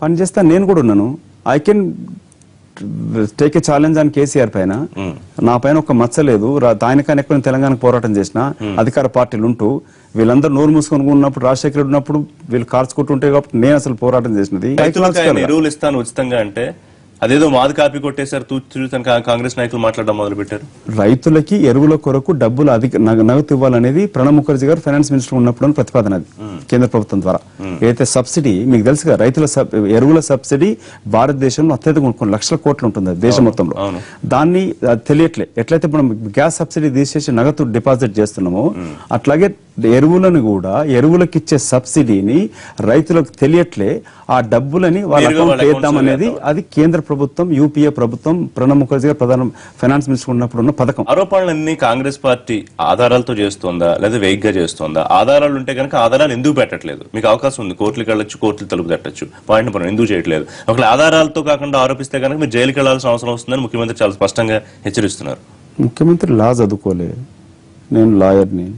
పని చేస్తా నేను కూడా ఉన్నాను. I can take a challenge అని కేసీఆర్ పైన. నా పైన ఒక మచ్చ లేదు. దానికన్నా ఎక్కువ తెలంగాణకు పోరాటం చేసిన అధికార పార్టీలు ఉంటూ వీళ్ళందరూ నోరు మూసుకొని ఉన్నప్పుడు రాజశేఖర రెడ్డి ఉన్నప్పుడు వీళ్ళు కార్చుకుంటుంటే కాబట్టి నేను అసలు పోరాటం చేసినది. ఎరువులు ఇస్తాను ఉచితంగా అంటే అదేదో మాది కాపీ కొట్టేశారు తూచుతని కాంగ్రెస్ నాయకులు మాట్లాడడం మొదలు పెట్టారు. రైతులకి ఎరువుల కొరకు డబ్బులు నగదు ఇవ్వాలనేది ప్రణబ్ ముఖర్జీ గారు ఫైనాన్స్ మినిస్టర్ ఉన్నప్పుడు ప్రతిపాదన అది కేంద్ర ప్రభుత్వం ద్వారా. ఏదైతే సబ్సిడీ మీకు తెలుసుగా రైతుల ఎరువుల సబ్సిడీ భారతదేశంలో అత్యధిక లక్షల కోట్లు ఉంటుంది దేశం మొత్తంలో. దాన్ని తెలియట్లే. ఎట్లయితే మనం గ్యాస్ సబ్సిడీ తీసేసి నగదు డిపాజిట్ చేస్తున్నామో అట్లాగే ఎరువులను కూడా ఎరువులకు ఇచ్చే సబ్సిడీని రైతులకు తెలియట్లే. ఆ డబ్బులని వాళ్ళ అకౌంట్ వేద్దామనేది అది కేంద్ర ప్రభుత్వం యూపీఏ ప్రభుత్వం ప్రణబ్ ముఖర్జీ గారు ప్రధాన ఫైనాన్స్ మినిస్టర్ ఉన్నప్పుడు ఉన్న పథకం. ఆరోపణలన్నీ కాంగ్రెస్ పార్టీ ఆధారాలతో చేస్తోందా లేదా వేగ్గా చేస్తోందా? ఆధారాలు ఉంటే కనుక ఆధారాలు ఎందుకు పెట్టట్లేదు? మీకు అవకాశం ఉంది, కోర్టులకు వెళ్ళొచ్చు, కోర్టులు తలుపు తట్టచ్చు, పాయింట్ పని ఎందుకు చేయట్లేదు? ఒకవేళ ఆధారాలతో కాకుండా ఆరోపిస్తే కనుక మీరు జైలుకి వెళ్లాల్సిన అవసరం వస్తుందని ముఖ్యమంత్రి చాలా స్పష్టంగా హెచ్చరిస్తున్నారు. ముఖ్యమంత్రి లా చదువుకోలే, నేను లాయర్ని.